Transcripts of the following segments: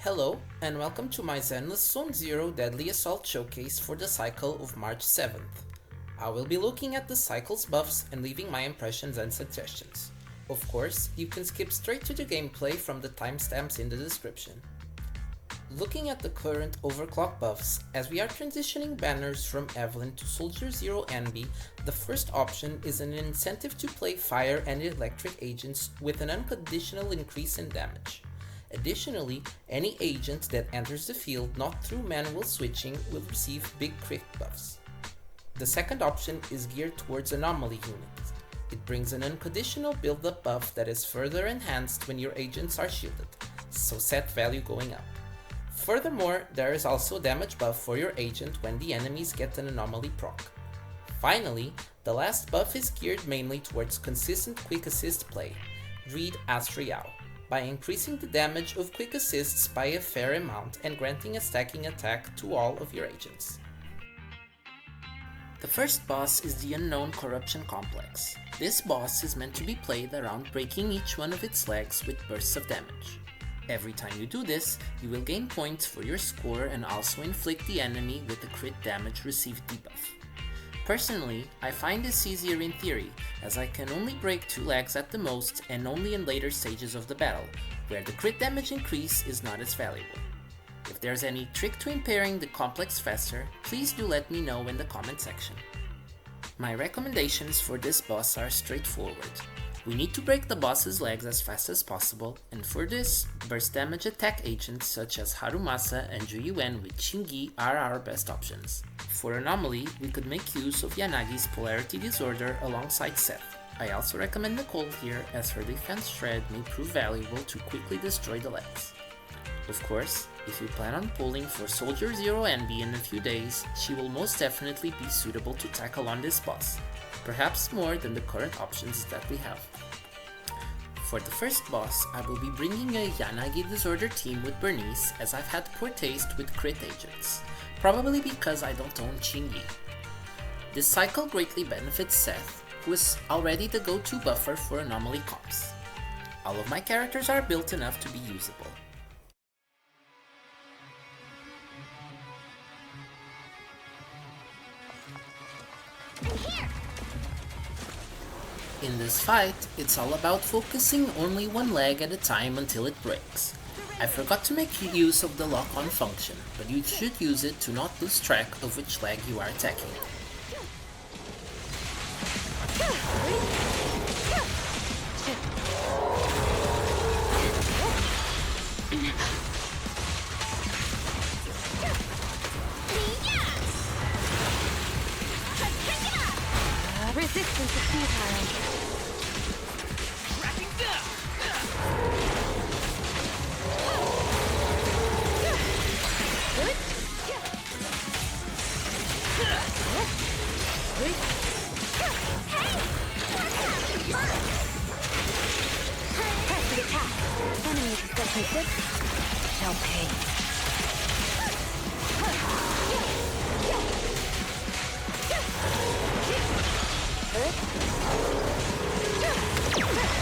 Hello, and welcome to my Zenless Zone Zero Deadly Assault showcase for the cycle of March 7th. I will be looking at the cycle's buffs and leaving my impressions and suggestions. Of course, you can skip straight to the gameplay from the timestamps in the description. Looking at the current Overclock buffs, as we are transitioning banners from Evelyn to Soldier Zero Envy, the first option is an incentive to play fire and electric agents with an unconditional increase in damage. Additionally, any agent that enters the field not through manual switching will receive big crit buffs. The second option is geared towards anomaly units. It brings an unconditional build-up buff that is further enhanced when your agents are shielded, so SETH value going up. Furthermore, there is also a damage buff for your agent when the enemies get an anomaly proc. Finally, the last buff is geared mainly towards consistent quick assist play. Read ASTRAYAO, by increasing the damage of quick assists by a fair amount and granting a stacking attack to all of your agents. The first boss is the Unknown Corruption Complex. This boss is meant to be played around breaking each one of its legs with bursts of damage. Every time you do this, you will gain points for your score and also inflict the enemy with a crit damage received debuff. Personally, I find this easier in theory, as I can only break 2 legs at the most and only in later stages of the battle, where the crit damage increase is not as valuable. If there's any trick to impairing the complex faster, please do let me know in the comment section. My recommendations for this boss are straightforward. We need to break the boss's legs as fast as possible, and for this, burst damage attack agents such as Harumasa and Juyuan with Shingi are our best options. For anomaly, we could make use of Yanagi's polarity disorder alongside SETH. I also recommend Nicole here, as her defense shred may prove valuable to quickly destroy the legs. Of course, if you plan on pulling for Soldier Zero Envy in a few days, she will most definitely be suitable to tackle on this boss, perhaps more than the current options that we have. For the first boss, I will be bringing a Yanagi Disorder team with Burnice, as I've had poor taste with crit agents, probably because I don't own Shingi. This cycle greatly benefits SETH, who is already the go-to buffer for anomaly comps. All of my characters are built enough to be usable. In this fight, it's all about focusing only one leg at a time until it breaks. I forgot to make use of the lock-on function, but you should use it to not lose track of which leg you are attacking. Resistance is futile. Press the attack. Enemies defensive shall pay.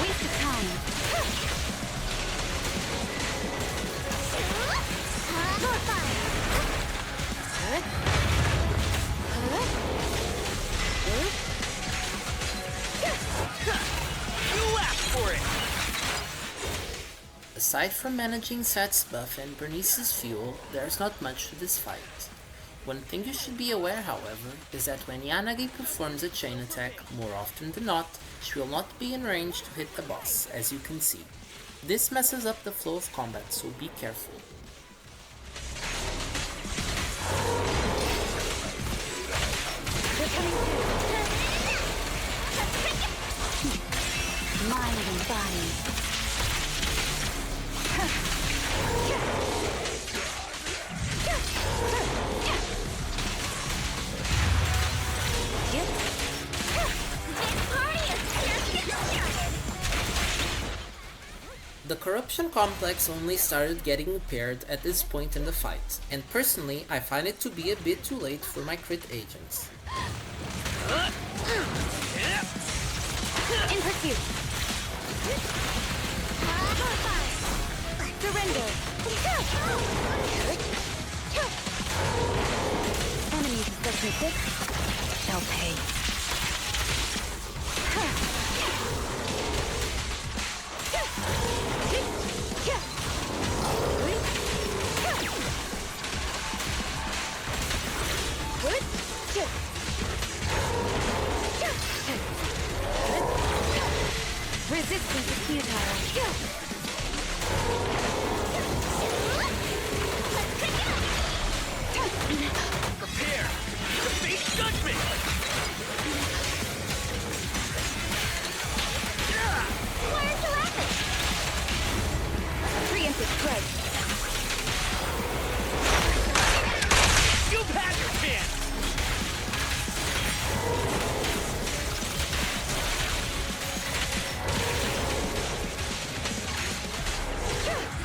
Waste of time. More fire. You asked for it! Aside from managing SETH's buff and Burnice's fuel, there's not much to this fight. One thing you should be aware, however, is that when Yanagi performs a chain attack, more often than not, she will not be in range to hit the boss, as you can see. This messes up the flow of combat, so be careful. Mind and body. The Corruption Complex only started getting repaired at this point in the fight, and personally I find it to be a bit too late for my crit agents. In pursuit. Surrender. submissive shall pay. Resistance is futile. Prepare to face judgment! Learn to rapid. Preemptive strike. You've had your chance!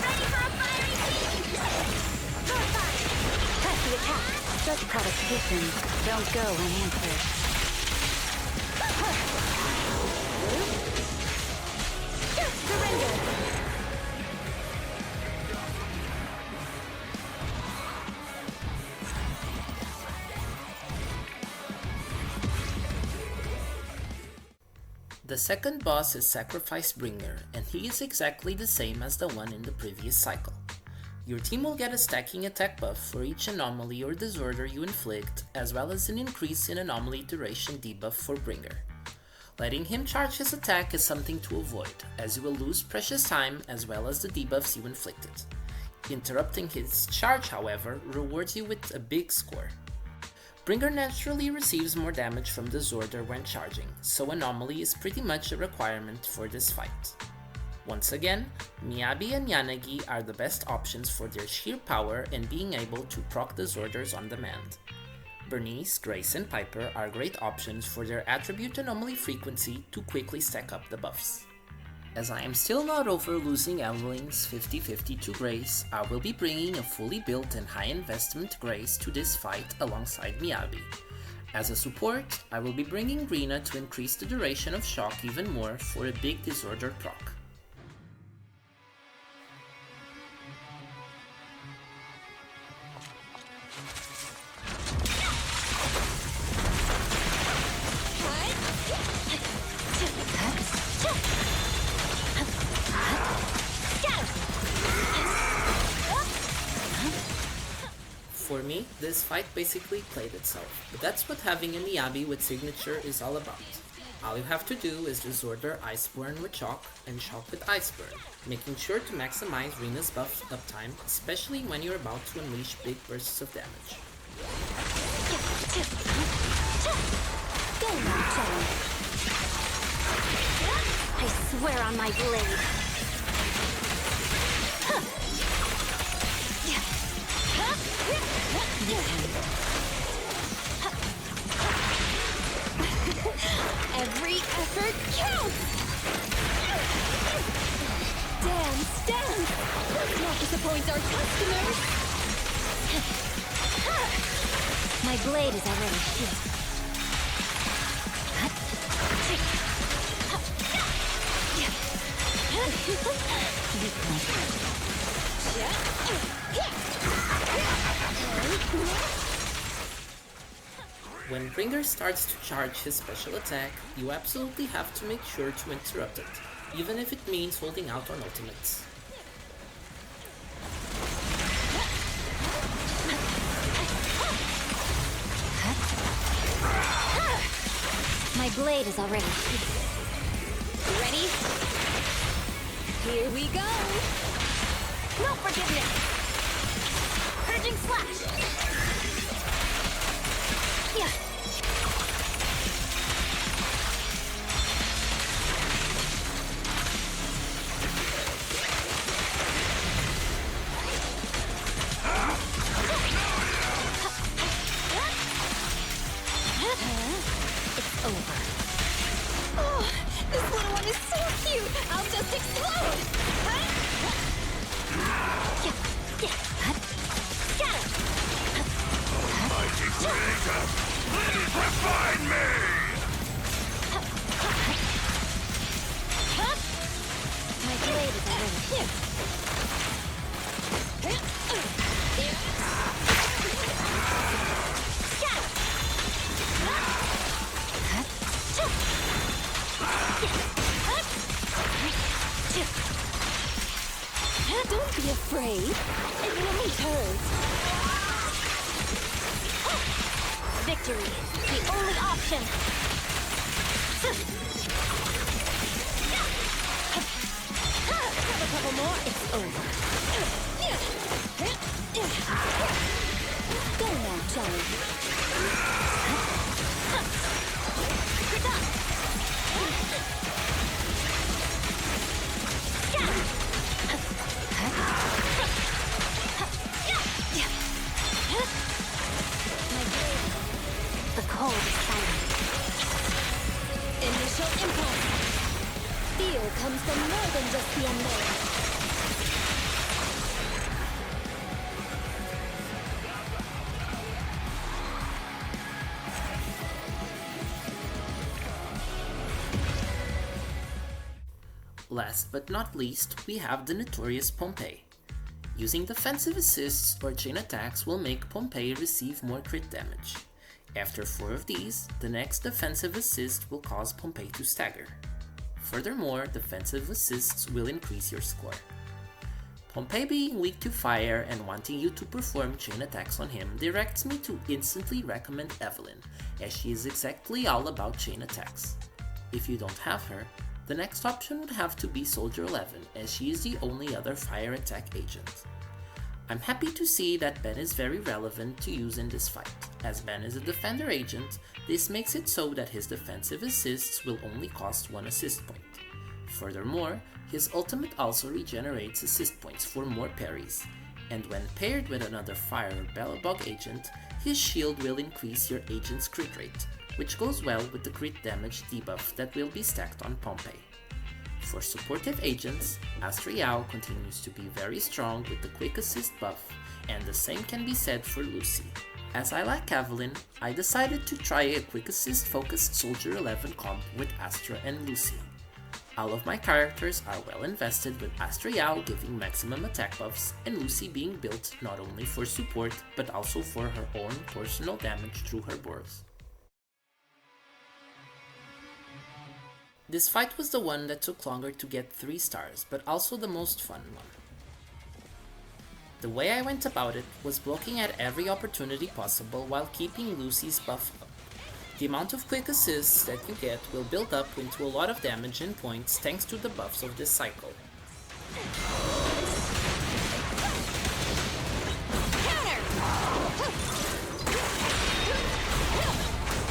Ready for a fiery beam! Press the attack. Such provocations don't go unanswered. Surrender! The second boss is Sacrifice Bringer, and he is exactly the same as the one in the previous cycle. Your team will get a stacking attack buff for each anomaly or disorder you inflict, as well as an increase in anomaly duration debuff for Bringer. Letting him charge his attack is something to avoid, as you will lose precious time as well as the debuffs you inflicted. Interrupting his charge, however, rewards you with a big score. Bringer naturally receives more damage from Disorder when charging, so Anomaly is pretty much a requirement for this fight. Once again, MIYABI and YANAGI are the best options for their sheer power and being able to proc Disorders on demand. Bernice, Grace, and Piper are great options for their attribute anomaly frequency to quickly stack up the buffs. As I am still not over losing Evelyn's 50-50 to Grace, I will be bringing a fully built and high investment Grace to this fight alongside MIYABI. As a support, I will be bringing RINA to increase the duration of shock even more for a big disorder proc. For me, this fight basically played itself, but that's what having a MIYABI with signature is all about. All you have to do is Disorder Iceborne with Shock and Shock with Iceburn, making sure to maximize Rina's buff uptime, especially when you're about to unleash big bursts of damage. I swear on my blade. Every effort counts! Dance! Let's not disappoint our customers! My blade is already hit. When Bringer starts to charge his special attack, you absolutely have to make sure to interrupt it, even if it means holding out on ultimates. My blade is already hit. Ready? Here we go! No forgiveness! Purging slash! Yeah. It's over. Oh, this little one is so cute! I'll just explode! Mighty creator! afraid. It really hurts. Victory, the only option. Have a couple more, it's over. Go now, Johnny. You're done. The cold is silent. Initial impulse. Fear comes from more than just the unknown. Last but not least, we have the Notorious Pompey. Using defensive assists or chain attacks will make Pompey receive more crit damage. After 4 of these, the next defensive assist will cause Pompey to stagger. Furthermore, defensive assists will increase your score. Pompey being weak to fire and wanting you to perform chain attacks on him directs me to instantly recommend Evelyn, as she is exactly all about chain attacks. If you don't have her, the next option would have to be Soldier 11, as she is the only other fire attack agent. I'm happy to see that Ben is very relevant to use in this fight. As Ben is a defender agent, this makes it so that his defensive assists will only cost 1 assist point. Furthermore, his ultimate also regenerates assist points for more parries, and when paired with another fire or Bellabog agent, his shield will increase your agent's crit rate, which goes well with the crit damage debuff that will be stacked on Pompey. For supportive agents, ASTRAYAO continues to be very strong with the quick assist buff, and the same can be said for Lucy. As I like Evelyn, I decided to try a quick assist focused Soldier 11 comp with Astra and Lucy. All of my characters are well invested, with ASTRAYAO giving maximum attack buffs and Lucy being built not only for support but also for her own personal damage through her boars. This fight was the one that took longer to get 3 stars, but also the most fun one. The way I went about it was blocking at every opportunity possible while keeping Lucy's buff up. The amount of quick assists that you get will build up into a lot of damage and points thanks to the buffs of this cycle.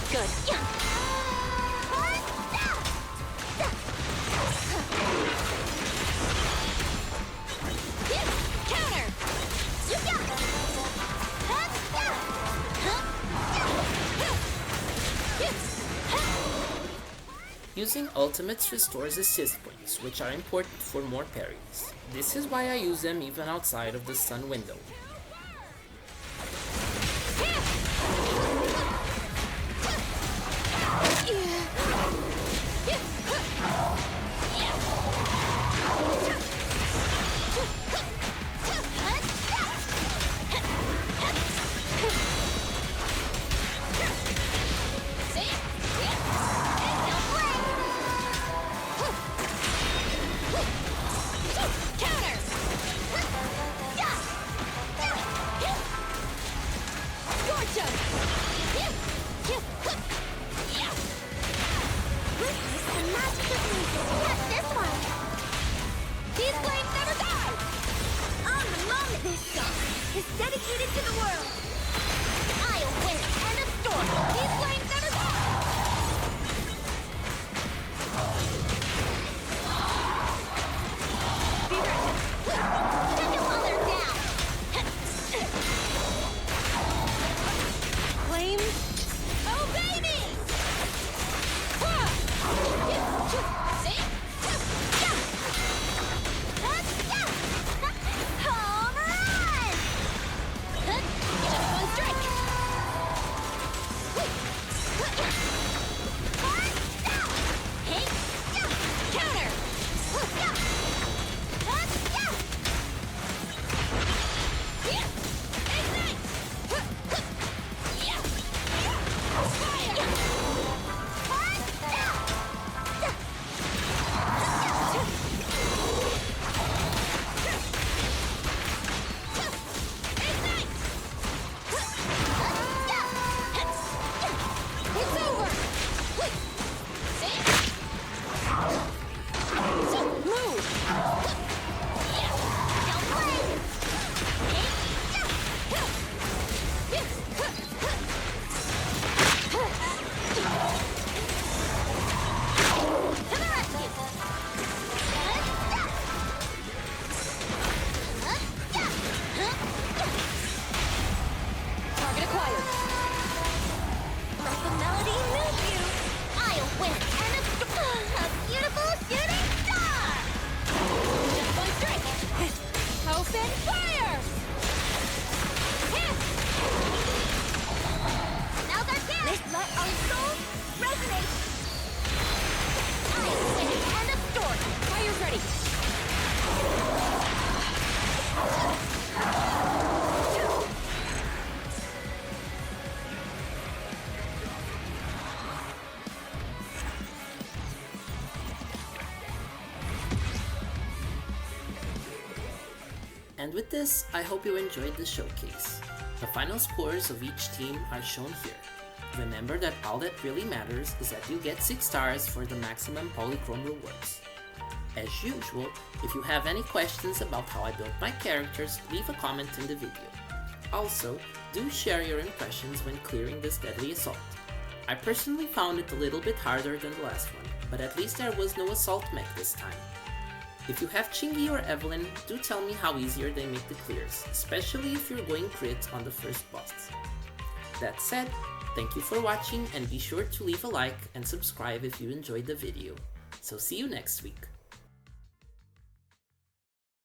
Good. Using ultimates restores assist points, which are important for more parries. This is why I use them even outside of the stun window. Dedicated to the world! I'll win it! End of story! These flames never die! Be ready! Take it while they're down! And with this, I hope you enjoyed the showcase. The final scores of each team are shown here. Remember that all that really matters is that you get 6 stars for the maximum polychrome rewards. As usual, if you have any questions about how I built my characters, leave a comment in the video. Also, do share your impressions when clearing this deadly assault. I personally found it a little bit harder than the last one, but at least there was no assault mech this time. If you have Chingy or Evelyn, do tell me how easier they make the clears, especially if you're going crit on the first boss. That said, thank you for watching and be sure to leave a like and subscribe if you enjoyed the video. So see you next week.